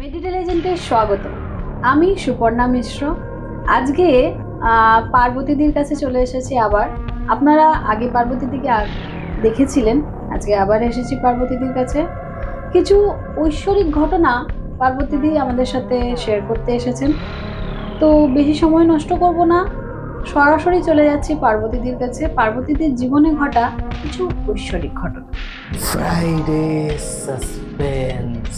মেডিটেলিজেন্টে স্বাগত। আমি সুপর্ণা মিশ্র। আজকে পার্বতীদির কাছে চলে এসেছি আবার। আপনারা আগে পার্বতীদিকে দেখেছিলেন, আজকে আবার এসেছি পার্বতীদির কাছে। কিছু ঐশ্বরিক ঘটনা পার্বতীদি আমাদের সাথে শেয়ার করতে এসেছেন। তো বেশি সময় নষ্ট করব না, সরাসরি চলে যাচ্ছি পার্বতীদির কাছে। পার্বতীদির জীবনে ঘটা কিছু ঐশ্বরিক ঘটনা। Friday suspense.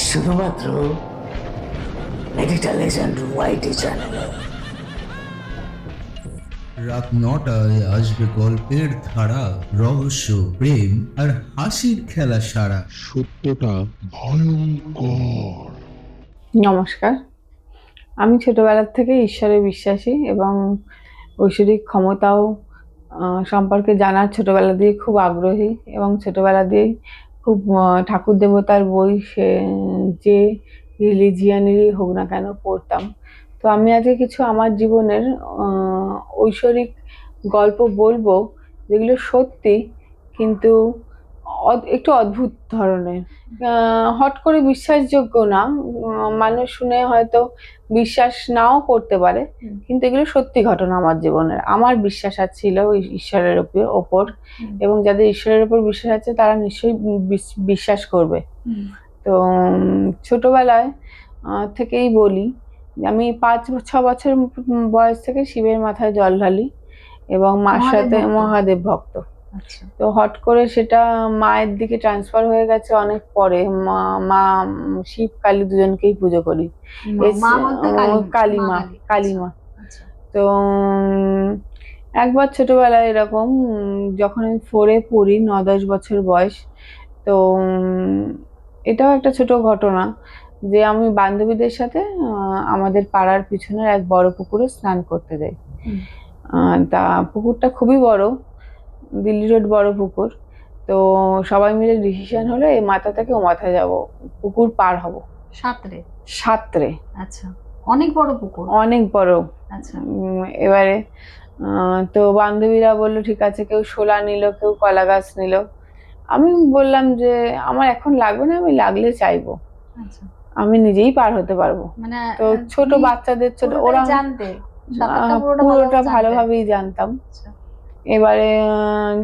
শুধুমাত্র মেডিটেলিজেন্ট ওয়াইটি চ্যানেলে। রাত ৯টায় আসবে গল্পের ধারা, রহস্য, প্রেম আর হাসির খেলা সারা। সত্যটা ভয়ঙ্কর। নমস্কার, আমি ছোটবেলার থেকে ঈশ্বরে বিশ্বাসী এবং ঐশ্বরিক ক্ষমতাও সম্পর্কে জানার ছোটবেলা দিয়ে খুব আগ্রহী এবং ছোটবেলা দিয়েই খুব ঠাকুর দেবতার বই সে যে রিলিজিয়ানেরই হোক না কেন পড়তাম। তো আমি আজকে কিছু আমার জীবনের ঐশ্বরিক গল্প বলবো, যেগুলো সত্যি কিন্তু একটু অদ্ভুত ধরনের, হট করে বিশ্বাসযোগ্য না। মানুষ শুনে হয়তো বিশ্বাস নাও করতে পারে, কিন্তু এগুলো সত্যি ঘটনা আমার জীবনের। আমার বিশ্বাস ছিল ঈশ্বরের ওপর, এবং যাদের ঈশ্বরের ওপর বিশ্বাস আছে তারা নিশ্চয়ই বিশ্বাস করবে। তো ছোটবেলায় থেকেই বলি, আমি 5-6 বছর বয়স থেকে শিবের মাথায় জল ঢালি এবং মার সাথে মহাদেব ভক্ত। তো হট করে সেটা মায়ের দিকে ট্রান্সফার হয়ে গেছে অনেক পরে। মা শিব কালী দুজনকেই পুজো করি। কালীমা। তো একবার ছোটবেলায় এরকম, যখন আমি 4-এ পড়ি, 9-10 বছর বয়স, তো এটাও একটা ছোট ঘটনা যে আমি বান্ধবীদের সাথে আমাদের পাড়ার পিছনের এক বড় পুকুরে স্নান করতে যাই। তা পুকুরটা খুবই বড়, দিল্লি রোড বড় পুকুর। তো সবাই মিলে ডিসিশন হলো এই মাথা থেকে ও মাথায় যাবো, পুকুর পার হব। সাঁতরে। আচ্ছা, অনেক বড় পুকুর? অনেক বড়। আচ্ছা। এবারে তো বান্ধবীরা বললো ঠিক আছে, কেউ শোলা নিল, কেউ কলা গাছ নিল। আমি বললাম যে আমার এখন লাগবে না, আমি লাগলে চাইবো। আচ্ছা, আমি নিজেই পার হতে পারবো। মানে তো ছোট বাচ্চাদের ওরা জানতে পুরোটা ভালোভাবেই জানতাম। এবারে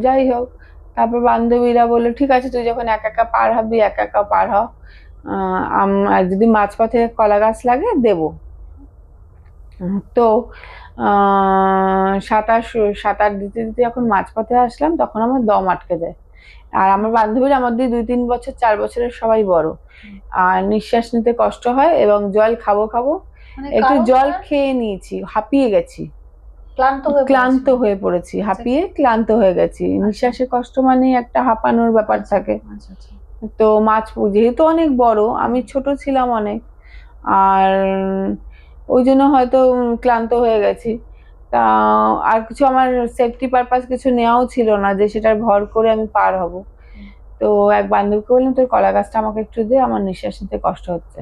যাই হোক, তারপর বান্ধবীরা বললো ঠিক আছে, তুই যখন একা একা পার হবি একা একা পার হ, আর যদি মাঝপথে কলা গাছ লাগে দেবো। তো সাঁতার দিতে দিতে যখন মাঝপথে আসলাম তখন আমার দম আটকে যায়। আর আমার বান্ধবীরা আমার দিয়ে 2-3 বছর 4 বছরের সবাই বড়, আর নিঃশ্বাস নিতে কষ্ট হয় এবং জল খাবো একটু জল খেয়ে নিয়েছি, হাঁপিয়ে গেছি, ক্লান্ত হয়ে পড়েছি, হাঁপিয়ে ক্লান্ত হয়ে গেছি। নিঃশ্বাসের কষ্ট মানে একটা হাঁপানোর ব্যাপার থাকে। তো মাছ যেহেতু অনেক বড়, আমি ছোট ছিলাম অনেক, আর ওই জন্য হয়তো ক্লান্ত হয়ে গেছি। তা আর কিছু আমার সেফটি পারপাস কিছু নেওয়াও ছিল না যে সেটার ভর করে আমি পার হব। তো এক বান্ধবীকে বললাম, তোর কলা গাছটা আমাকে একটু দে, আমার নিঃশ্বাস নিতে কষ্ট হচ্ছে,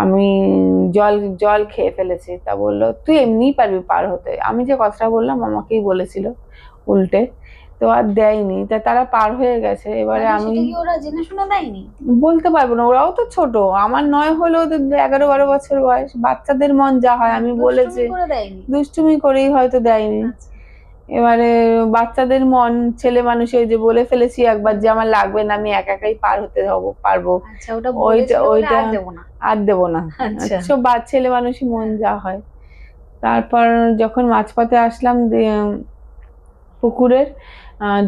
আমি জল খেয়ে ফেলেছি। তা বললো তুই এমনিই পারবি পার হতে। আমি যে কথাটা বললাম আমাকেই বলেছিল উল্টে, তো আর দেয়নি। তা তারা পার হয়ে গেছে। এবারে আমি ওরা জেনে শুনে দেয়নি, বলতে পারবো না, ওরাও তো ছোট, আমার নয় হলো ওদের 11-12 বছর বয়স। বাচ্চাদের মন যা হয়, আমি বলেছি দুষ্টুমি করেই হয়তো দেয়নি। এবারে বাচ্চাদের মন, ছেলে মানুষ, ওই যে বলে ফেলেছি একবার যে আমার লাগবে না, আমি একা একাই পার হতে পারবো, ওইটা আর দেবো না। সব ছেলে মানুষই মন যা হয়। তারপর যখন মাঝপথে আসলাম পুকুরের,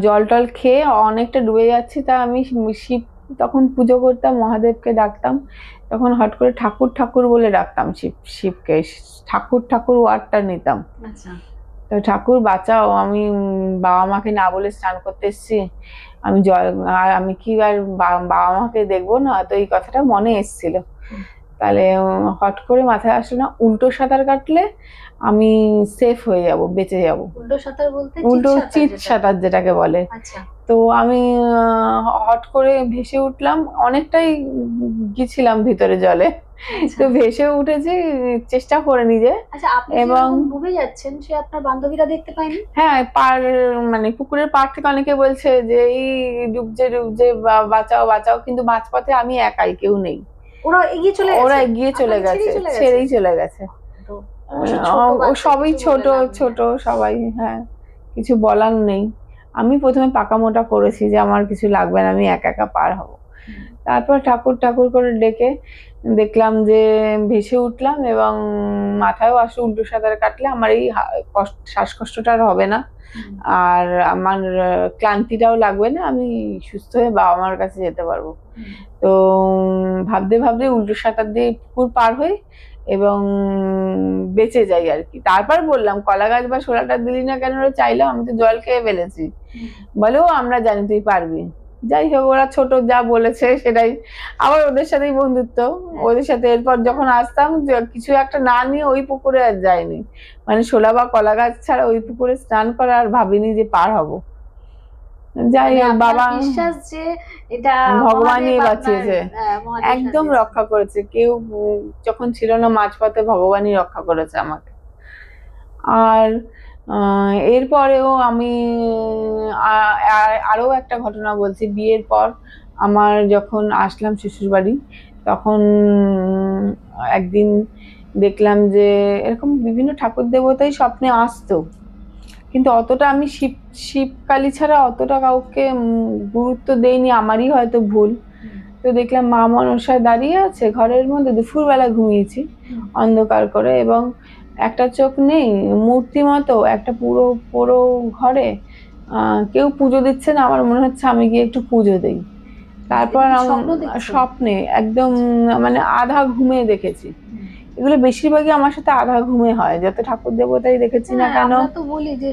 জল টল খেয়ে অনেকটা ডুবে যাচ্ছি, তা আমি শিব তখন পুজো করতাম, মহাদেবকে ডাকতাম। তখন হট করে ঠাকুর ঠাকুর বলে ডাকতাম শিবকে, ঠাকুর ওয়ার্ডটা নিতাম। তো ঠাকুর বাঁচাও, আমি বাবা মাকে না বলে স্নান করতে এসেছি, আমি আর আমি কি আর বাবা মাকে দেখবো না, তো এই কথাটা মনে এসেছিল। তাহলে হট করে মাথায় আসলো না, উল্টো সাঁতার কাটলে আমি সেফ হয়ে যাব, বেঁচে যাব। উল্টো সাঁতার বলতে উল্টো চিৎ সাঁতার যেটাকে বলে। তো আমি হট করে ভেসে উঠলাম, অনেকটাই গেছিলাম ভিতরে জলে। তো ভেসে উঠেছি, চেষ্টা করে নিজে। আচ্ছা, আপনি এবং যেরকম ডুবে যাচ্ছেন সে আপনার বান্ধবীরা দেখতে পায়নি? হ্যাঁ, মানে পুকুরের পাড় থেকে অনেকে বলছে যে এই ডুবছে ডুবছে, বাঁচাও বাঁচাও, কিন্তু মাঝপথে আমি একাই, কেউ নেই। ওরা এগিয়ে চলে গেছে? ওরা এগিয়ে চলে আপনাকে গেছে, ছেড়েই ছেড়েই চলে গেছে। তো অবশ্য ছোট ও বাচ্চা, সবই কিছু ছোট বলে লাভ নেই। ছোট সবাই, হ্যাঁ, কিছু বলার নেই। আমি প্রথমে পাকা মোটা করেছি যে আমার কিছু লাগবে না, আমি একা একা পার হব। তারপর ঠাকুর ঠাকুর করে ডেকে দেখলাম যে ভেসে উঠলাম, এবং মাথায়ও আসলে উল্টো সাঁতার কাটলে আমার এই শ্বাসকষ্টটা আর হবে না, আর আমার ক্লান্তিটাও লাগবে না, আমি সুস্থ হয়ে বাবা মার কাছে যেতে পারবো। তো ভাবতে ভাবতে উল্টো সাঁতার দিয়ে পুকুর পার হই এবং বেঁচে যাই আর কি। তারপর বললাম, কলা গাছ বা শোলাটা দিলি না কেন রে, চাইলাম, আমি তো জল খেয়ে ফেলেছি। বলে, ও আমরা জানি তুই পারবি। যাই হোক, ওরা ছোট যা বলেছে সেটাই, আবার ওদের সাথেই বন্ধুত্ব। ওদের সাথে এরপর যখন আসতাম, কিছু একটা না নিয়ে ওই পুকুরে আর যাইনি, মানে শোলা বা কলা গাছ ছাড়া ওই পুকুরে স্নান করা আর ভাবিনি যে পার হব। যাই মানে হোক, আপনার বাবা বিশ্বাস যে এটা ভগবানই মহাদেব বাঁচিয়েছে, মহাদেব একদম সাথে রক্ষা করেছে। কেউ যখন ছিল না মাঝপথে, ভগবানই রক্ষা করেছে আমাকে। আর এরপরেও আমি আরো একটা ঘটনা বলছি। বিয়ের পর আমার যখন আসলাম শ্বশুর বাড়ি, তখন একদিন দেখলাম যে এরকম বিভিন্ন ঠাকুর দেবতাই স্বপ্নে আসতো, কিন্তু অতটা আমি শিবকালী ছাড়া অতটা কাউকে গুরুত্ব দেইনি, আমারই হয়তো ভুল। তো দেখলাম মা মনসা দাঁড়িয়ে আছে ঘরের মধ্যে, দুপুরবেলা ঘুমিয়েছি অন্ধকার করে, এবং একটা চোখ নেই, মূর্তি মতো একটা পুরো পুরো ঘরে কেউ পুজো দিচ্ছে না, আমার মনে হচ্ছে আমি গিয়ে একটু পুজো দেই। তারপর স্বপ্নে একদম মানে আধা ঘুমে দেখেছি। এগুলো বেশিরভাগই আমার সাথে আধা ঘুমে হয়, যত ঠাকুর দেবতাই দেখেছি না কেন, আমরা তো বলি যে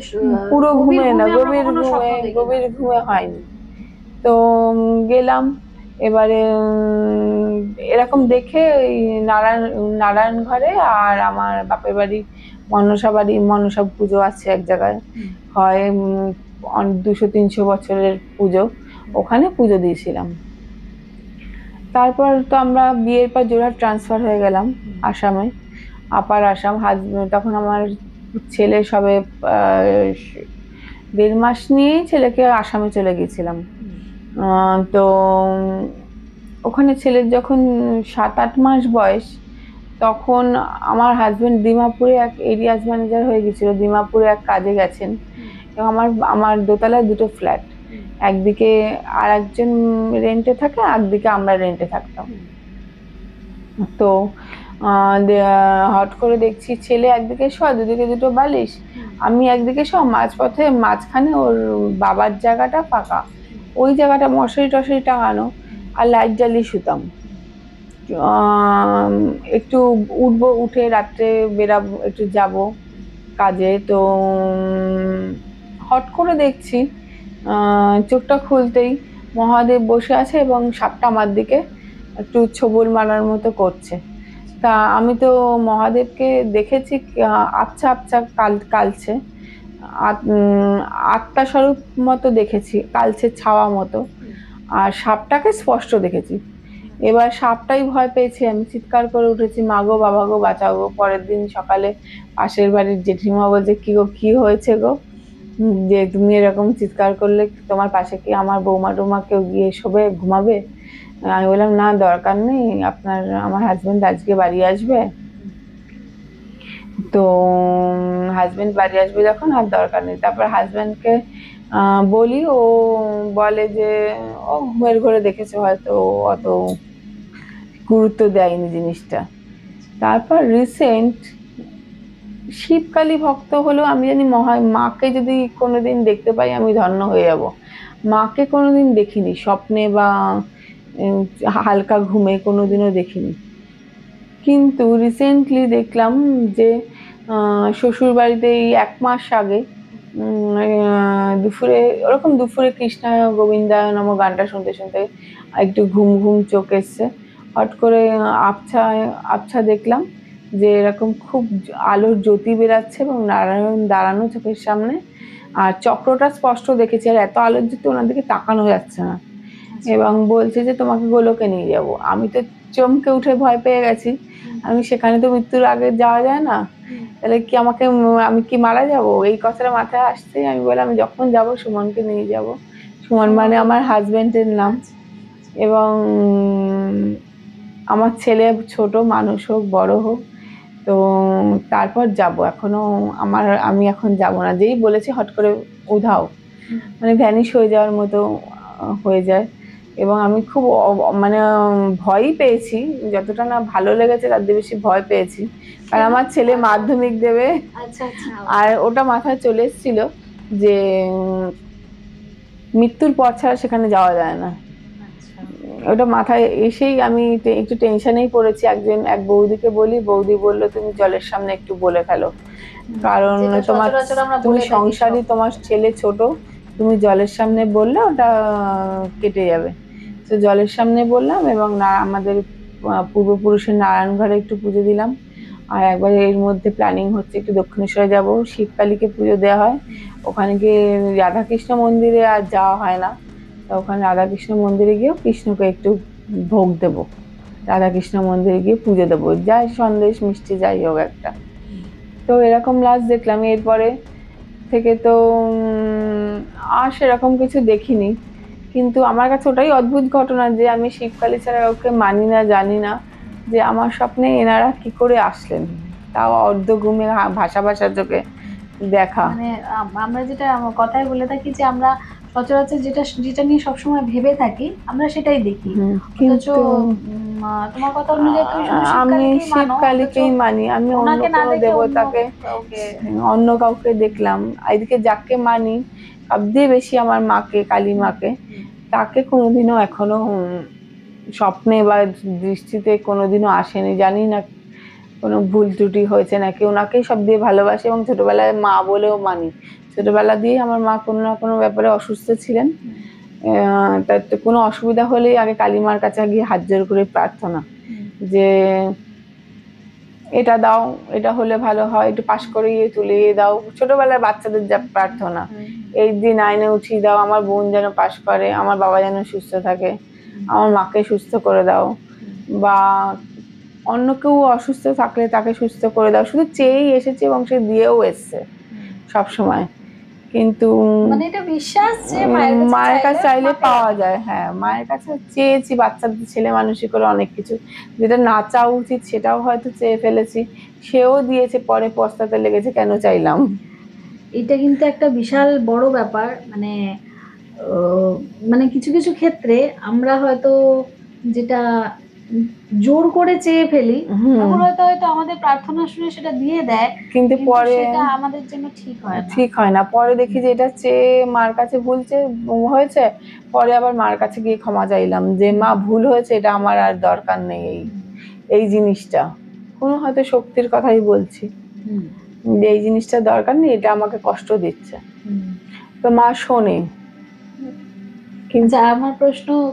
পুরো ঘুমে না, গভীর গভীর ঘুমে হয়নি। তো গেলাম, এবারে এরকম দেখে ওই নারায়ণ ঘরে আর আমার বাপের বাড়ি মনসা পুজো আছে এক জায়গায়, হয় 200-300 বছরের পুজো, ওখানে পুজো দিয়েছিলাম। তারপর তো আমরা বিয়ের পর যোরহাট ট্রান্সফার হয়ে গেলাম আসামে, আপার আসাম। তখন আমার ছেলে সবে 1.5 মাস নিয়েই ছেলেকে আসামে চলে গেছিলাম। তো ওখানে ছেলের যখন 7-8 মাস বয়স, তখন আমার হাজবেন্ড দিমাপুরে এক এরিয়াজ ম্যানেজার হয়ে গেছিল, দিমাপুরে এক কাজে গেছেন, এবং আমার দোতলায় 2টো ফ্ল্যাট, একদিকে আর একজন রেন্টে থাকে, একদিকে আমরা রেন্টে থাকতাম। তো হট করে দেখছি ছেলে একদিকে শোয়া, দুদিকে 2টো বালিশ, আমি একদিকে শোয়া, মাঝখানে ওর বাবার জায়গাটা ফাঁকা, ওই জায়গাটা মশারি টশারি টাঙানো, আর লাইট জ্বালিয়ে শুতাম। একটু উঠবো, উঠে রাত্রে বেরাবো, একটু যাব কাজে। তো হট করে দেখছি চোখটা খুলতেই মহাদেব বসে আছে, এবং সাপটা আমার দিকে একটু ছোবল মারার মতো করছে। তা আমি তো মহাদেবকে দেখেছি আবছা আবছা কালছে, আত্মা স্বরূপ মতো দেখেছি, কালছে ছাওয়া মতো, আর সাপটাকে স্পষ্ট দেখেছি। এবার সাপটাই ভয় পেয়েছি, আমি চিৎকার করে উঠেছি, মা গো, বাবা গো, বাঁচাও গো। পরের দিন সকালে পাশের বাড়ির জেঠিমা বলছে, কি গো, কি হয়েছে গো, যে তুমি এরকম চিৎকার করলে, তোমার পাশে কি আমার বৌমা টৌমা কেউ গিয়ে শোবে, ঘুমাবে? আমি বললাম, না দরকার নেই, আমার হাজবেন্ড আজকে বাড়ি আসবে, তো হাজবেন্ড বাড়ি আসবে যখন আর দরকার নেই। তারপর হাজবেন্ডকে বলি, ও বলে যে ও ঘুমের ঘরে দেখেছে, হয়তো অত গুরুত্ব দেয়নি জিনিসটা। তারপর রিসেন্ট শিবকালী ভক্ত হলেও আমি জানি মাকে যদি কোনোদিন দেখতে পাই আমি ধন্য হয়ে যাব। মাকে কোনোদিন দেখিনি স্বপ্নে বা হালকা ঘুমে, কোনোদিনও দেখিনি। কিন্তু রিসেন্টলি দেখলাম যে শ্বশুর বাড়িতে এই 1 মাস আগে দুপুরে কৃষ্ণ গোবিন্দায় নমঃ গানটা শুনতে শুনতে একটু ঘুম ঘুম চোখ এসছে, হট করে আবছা দেখলাম যে এরকম খুব আলোর জ্যোতি বেরাচ্ছে, এবং নারায়ণ দাঁড়ানো চোখের সামনে, আর চক্রটা স্পষ্ট দেখেছি, আর এত আলোচিত ওনার দিকে তাকানো যাচ্ছে না। এবং বলছে যে তোমাকে গোলকে নিয়ে যাব। আমি তো চমকে উঠে ভয় পেয়ে গেছি। আমি সেখানে তো মৃত্যুর আগে যাওয়া যায় না, তাহলে কি আমি কি মারা যাব? এই কথাটা মাথায় আসতেই আমি বললাম আমি যখন যাব সুমনকে নিয়ে যাব। সুমন মানে আমার হাজবেন্ডের নাম। এবং আমার ছেলে ছোট মানুষ হোক বড় হোক, তো তারপর যাব। আমি এখন যাব না, যেই বলেছি হট করে উধাও, মানে ভ্যানিশ হয়ে যাওয়ার মতো হয়ে যায়। এবং আমি খুব মানে ভয়ই পেয়েছি, যতটা না ভালো লেগেছে তার থেকে বেশি ভয় পেয়েছি। কারণ আমার ছেলে মাধ্যমিক দেবে, আচ্ছা আচ্ছা। আর ওটা মাথায় চলে এসেছিল যে মৃত্যুর পর ছাড়া সেখানে যাওয়া যায় না। ওটা মাথায় এসেই আমি একটু টেনশনেই পড়েছি। এক বৌদিকে বলি, বৌদি বললো তুমি জলের সামনে একটু বলে ফেলো, কারণ তুমি সংসারী, তোমার ছেলে ছোট, তুমি জলের সামনে বললে ওটা কেটে যাবে। তো জলের সামনে বললাম, এবং আমাদের পূর্বপুরুষের নারায়ণ ঘরে একটু পুজো দিলাম। আর একবার এর মধ্যে প্ল্যানিং হচ্ছে একটু দক্ষিণেশ্বরে যাব, শিবকালীকে পুজো দেওয়া হয় ওখানে গিয়ে। রাধাকৃষ্ণ মন্দিরে আর যাওয়া হয় না, তো ওখানে রাধাকৃষ্ণ মন্দিরে গিয়েও কৃষ্ণকে একটু ভোগ দেব, রাধাকৃষ্ণ মন্দিরে গিয়ে পুজো দেবো, যাই সন্দেশ মিষ্টি যাই হোক একটা। তো এরকম লাস্ট দেখলাম। এরপরে থেকে তো আর সেরকম কিছু দেখিনি। কিন্তু আমার কাছে ওটাই অদ্ভুত ঘটনা যে আমি শিবকালী ছাড়া ওকে মানি না, জানি না, যে আমার স্বপ্নে এনারা কি করে আসলেন, তাও অর্ধ ঘুমে ভাষা ভাষা চোখে দেখা। মানে আমরা যেটা কথায় বলে থাকি যে আমরা সচরাচর যেটা নিয়ে সবসময় ভেবে থাকি আমরা সেটাই দেখি। কিন্তু তোমার কথা অনুযায়ী তুমি শুধু আমি শিবকালীকেই মানো, শিবকালীকেই মানি, আমি অন্য ওনাকে না কোনো দেখে দেবতাকে অন্য কাউকে দেখলাম। এদিকে যাকে মানি সবচেয়ে বেশি আমার মাকে, কালী মাকে, তাকে কোনোদিনও এখনো স্বপ্নে বা দৃষ্টিতে কোনোদিনও আসেনি। জানি না কোনো ভুল ত্রুটি হয়েছে নাকি, ওনাকেই সব দিয়ে ভালোবাসি এবং ছোটবেলায় মা বলেও মানি। ছোটবেলা দিয়েই আমার মা কোনো না কোনো ব্যাপারে অসুস্থ ছিলেন, তার তো কোনো অসুবিধা হলেই আগে কালী মার কাছে গিয়ে হাত জোর করে প্রার্থনা যে এটা দাও, এটা হলে ভালো হয়, একটু পাশ করিয়ে তুলিয়ে দাও। ছোটবেলার বাচ্চাদের যা প্রার্থনা, এই দিন আইনে উঠিয়ে দাও, আমার বোন যেন পাশ করে, আমার বাবা যেন সুস্থ থাকে, আমার মাকে সুস্থ করে দাও, বা অন্য কেউ অসুস্থ থাকলে তাকে সুস্থ করে দাও। শুধু চেয়েই এসেছে এবং সে দিয়েও এসছে সব সময়। কিন্তু মানে এটা বিশ্বাস যে মায়ের কাছে চাইলে পাওয়া যায়। হ্যাঁ, মায়ের কাছে চেয়েছি বাচ্চাদের ছেলে মানুষই করে অনেক কিছু, যেটা না চাওয়া উচিত সেটাও হয়তো চেয়ে ফেলেছি, সেও দিয়েছে, পরে পস্তাতে লেগেছে কেন চাইলাম। এটা কিন্তু একটা বিশাল বড় ব্যাপার। মানে মানে কিছু কিছু ক্ষেত্রে আমরা হয়তো যেটা জোর করে চেয়ে ফেলি, তখন হয়তো হয়তো আমাদের প্রার্থনা শুনে সেটা দিয়ে দেয়, কিন্তু পরে সেটা আমাদের জন্য ঠিক হয় না। পরে দেখি যে এটা চেয়ে মার কাছে ভুল হয়েছে। পরে আবার মার কাছে গিয়ে ক্ষমা চাইলাম যে মা ভুল হয়েছে, এটা আমার আর দরকার নেই। এই জিনিসটা কোনো হয়তো শক্তির কথাই বলছি, যে এই জিনিসটা দরকার নেই, এটা আমাকে কষ্ট দিচ্ছে, তো মা শোনে। কিন্তু আমার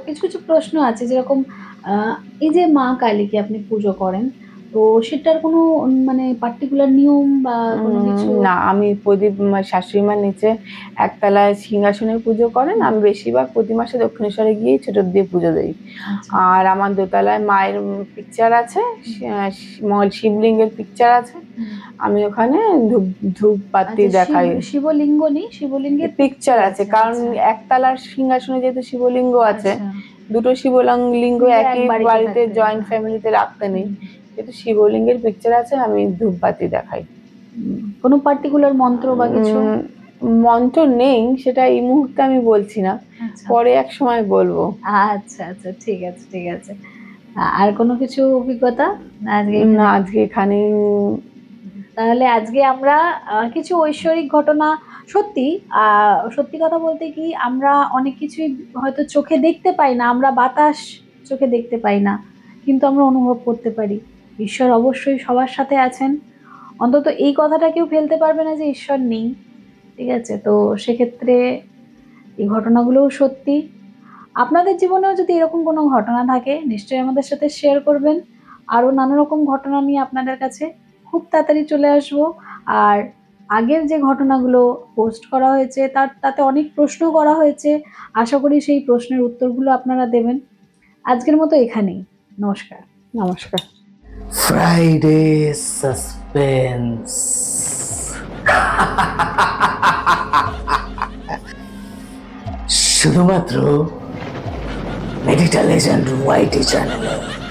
কিছু কিছু প্রশ্ন আছে, যেরকম এই যে মা কালীকে আপনি পুজো করেন, তো সেটার কোনো মানে পার্টিকুলার নিয়ম বা কোনো কিছু? না, আমি প্রদীপ শাশুড়ি মার নিচে একতলায় সিংহাসনে পুজো করেন, আমি বেশিরভাগ প্রতি মাসে দক্ষিণেশ্বরে গিয়ে ছোট দিয়ে পুজো দিই। আর আমার দোতলায় মায়ের পিকচার আছে, শিবলিঙ্গের পিকচার আছে, আমি ওখানে ধূপ বাতি দেখাই। শিবলিঙ্গ নেই, শিবলিঙ্গের পিকচার আছে, কারণ একতলার সিংহাসনে যেহেতু শিবলিঙ্গ আছে, দুটো শিবলিঙ্গ একই বাড়িতে জয়েন্ট ফ্যামিলিতে রাখতে নেই, যেহেতু শিবলিঙ্গের পিকচার আছে, আমি ধূপ বাতি দেখাই। কোনো পার্টিকুলার মন্ত্র বা কিছু? মন্ত্র নেই, সেটা এই মুহূর্তে আমি বলছি না, পরে এক সময় বলবো। আচ্ছা আচ্ছা, ঠিক আছে ঠিক আছে। আর কোনো কিছু অভিজ্ঞতা আজকে এখানে? তাহলে আজকে আমরা কিছু ঐশ্বরিক ঘটনা, সত্যি কথা বলতে কি আমরা অনেক কিছুই হয়তো চোখে দেখতে পাই না, আমরা বাতাস চোখে দেখতে পাই না, কিন্তু আমরা অনুভব করতে পারি ঈশ্বর অবশ্যই সবার সাথে আছেন। অন্তত এই কথাটা কেউ ফেলতে পারবে না যে ঈশ্বর নেই। ঠিক আছে, তো সেক্ষেত্রে এই ঘটনাগুলোও সত্যি। আপনাদের জীবনেও যদি এরকম কোনো ঘটনা থাকে নিশ্চয়ই আমাদের সাথে শেয়ার করবেন। আরও নানা রকম ঘটনা নিয়ে আপনাদের কাছে খুব তাড়াতাড়ি চলে আসবো। আর আগের যে ঘটনাগুলো পোস্ট করা হয়েছে তাতে অনেক প্রশ্ন করা হয়েছে। আশা করি সেই প্রশ্নের উত্তরগুলো আপনারা দেবেন। আজকের মতো এখানেই। নমস্কার। নমস্কার। Friday suspense. শুধুমাত্র মেডিটা লেজেন্ড ওয়াইটি চ্যানেলে।